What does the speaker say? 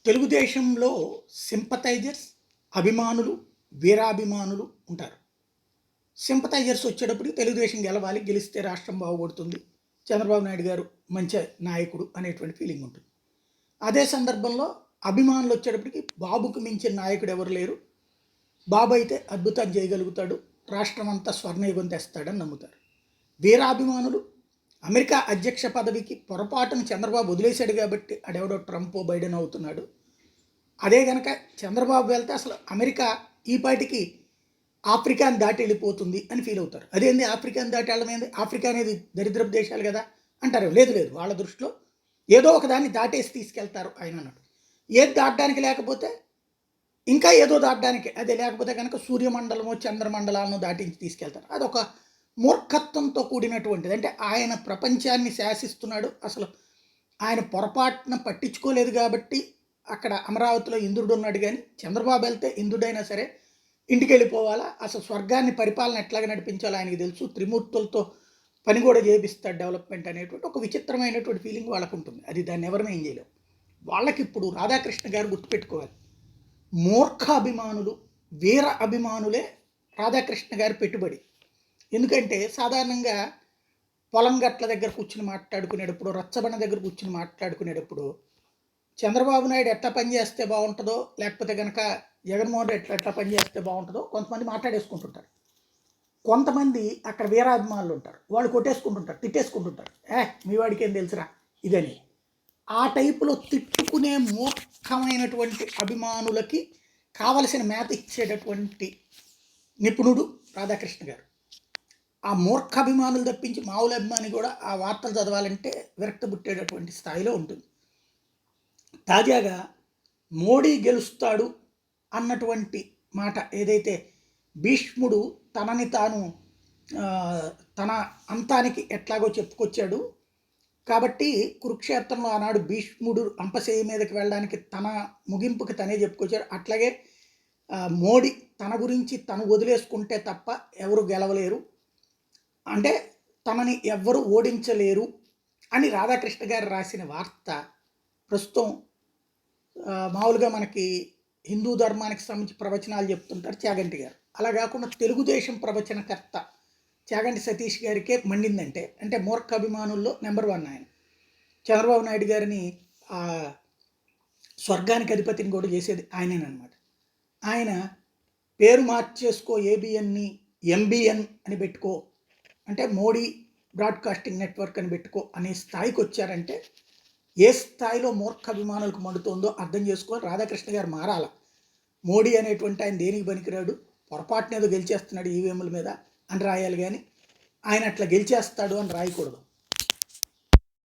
తెలుగుదేశంలో సింపథైజర్స్, అభిమానులు, వీరాభిమానులు ఉంటారు. సింపథైజర్స్ వచ్చేటప్పటికి తెలుగుదేశం గెలవాలి, గెలిస్తే రాష్ట్రం బాగుపడుతుంది, చంద్రబాబు నాయుడు గారు మంచి నాయకుడు అనేటువంటి ఫీలింగ్ ఉంటుంది. అదే సందర్భంలో అభిమానులు వచ్చేటప్పటికి బాబుకు మించిన నాయకుడు ఎవరు లేరు, బాబు అయితే అద్భుతం చేయగలుగుతాడు, రాష్ట్రం అంతా స్వర్ణయుగం తెస్తాడని నమ్ముతారు. వీరాభిమానులు అమెరికా అధ్యక్ష పదవికి పొరపాటును చంద్రబాబు వదిలేశాడు కాబట్టి అడెవడో ట్రంప్ బైడెన్ అవుతున్నాడు. అదే కనుక చంద్రబాబు వెళ్తే అసలు అమెరికా ఈ పాటికి ఆఫ్రికాని దాటి వెళ్ళిపోతుంది అని ఫీల్ అవుతారు. అదేంది ఆఫ్రికాని దాటి వెళ్ళమైంది, ఆఫ్రికా అనేది దరిద్రపు దేశాలు కదా అంటారు. లేదు లేదు, వాళ్ళ దృష్టిలో ఏదో ఒకదాన్ని దాటేసి తీసుకెళ్తారు ఆయన అన్నట్టు. ఏది దాటడానికి లేకపోతే ఇంకా ఏదో దాటడానికి, అదే లేకపోతే కనుక సూర్యమండలమో చంద్రమండలాలను దాటించి తీసుకెళ్తారు. అదొక మూర్ఖత్వంతో కూడినటువంటిది. అంటే ఆయన ప్రపంచాన్ని శాసిస్తున్నాడు, అసలు ఆయన పొరపాటున పట్టించుకోలేదు కాబట్టి అక్కడ అమరావతిలో ఇంద్రుడు ఉన్నాడు. కానీ చంద్రబాబు వెళ్తే ఇంద్రుడైనా సరే ఇంటికి వెళ్ళిపోవాలా, అసలు స్వర్గాన్ని పరిపాలన ఎట్లాగా నడిపించాలో ఆయనకి తెలుసు, త్రిమూర్తులతో పని కూడా చేపిస్తాడు డెవలప్మెంట్ అనేటువంటి ఒక విచిత్రమైనటువంటి ఫీలింగ్ వాళ్ళకు ఉంటుంది. అది దాన్ని ఎవరిని ఏం చేయలేవు. వాళ్ళకి ఇప్పుడు రాధాకృష్ణ గారు గుర్తుపెట్టుకోవాలి, మూర్ఖాభిమానులు, వీర అభిమానులే రాధాకృష్ణ గారి పెట్టుబడి. ఎందుకంటే సాధారణంగా పొలం గట్ల దగ్గర కూర్చుని మాట్లాడుకునేటప్పుడు, రచ్చబండ దగ్గర కూర్చుని మాట్లాడుకునేటప్పుడు చంద్రబాబు నాయుడు ఎట్లా పనిచేస్తే బాగుంటుందో, లేకపోతే కనుక జగన్మోహన్ రెడ్డి ఎట్లా పనిచేస్తే బాగుంటుందో కొంతమంది మాట్లాడేసుకుంటుంటారు. కొంతమంది అక్కడ వీరాభిమానులు ఉంటారు, వాళ్ళు కొట్టేసుకుంటుంటారు, తిట్టేసుకుంటుంటారు. మీ వాడికి ఏం తెలుసురా ఇదని. ఆ టైపులో తిట్టుకునే మూర్ఖమైనటువంటి అభిమానులకి కావలసిన మేత ఇచ్చేటటువంటి నిపుణుడు రాధాకృష్ణ గారు. ఆ మూర్ఖ అభిమానులు తప్పించి మామూలు అభిమాని కూడా ఆ వార్తలు చదవాలంటే విరక్తి పుట్టేటటువంటి స్థాయిలో ఉంటుంది. తాజాగా మోడీ గెలుస్తాడు అన్నటువంటి మాట ఏదైతే, భీష్ముడు తనని తాను తన అంతానికి ఎట్లాగో చెప్పుకొచ్చాడు కాబట్టి కురుక్షేత్రంలో ఆనాడు భీష్ముడు అంపశయ్య మీదకి వెళ్ళడానికి తన ముగింపుకి తనే చెప్పుకొచ్చాడు. అట్లాగే మోడీ తన గురించి తను వదిలేసుకుంటే తప్ప ఎవరు గెలవలేరు, అంటే తనని ఎవ్వరు ఓడించలేరు అని రాధాకృష్ణ గారు రాసిన వార్త ప్రస్తుతం మామూలుగా మనకి హిందూ ధర్మానికి సంబంధించి ప్రవచనాలు చెప్తుంటారు చాగంటి గారు. అలా కాకుండా తెలుగుదేశం ప్రవచనకర్త చాగంటి సతీష్ గారికే మండిందంటే, అంటే మూర్ఖ అభిమానుల్లో నెంబర్ 1 ఆయన. చంద్రబాబు నాయుడు గారిని స్వర్గానికి అధిపతిని కూడా చేసేది ఆయనేనమాట. ఆయన పేరు మార్చేసుకో, ఏబిఎన్ని ఎంబిఎన్ అని పెట్టుకో, అంటే మోడీ బ్రాడ్కాస్టింగ్ నెట్వర్క్ అని పెట్టుకో అనే స్థాయికి వచ్చారంటే ఏ స్థాయిలో మూర్ఖ అభిమానులకు మండుతోందో అర్థం చేసుకోవాలి. రాధాకృష్ణ గారు మారాల. మోడీ అనేటువంటి ఆయన దేనికి పనికిరాడు, పొరపాటున ఏదో గెలిచేస్తున్నాడు ఈవీఎంల మీద అని రాయాలి, కానీ ఆయన అట్లా గెలిచేస్తాడు అని రాయకూడదు.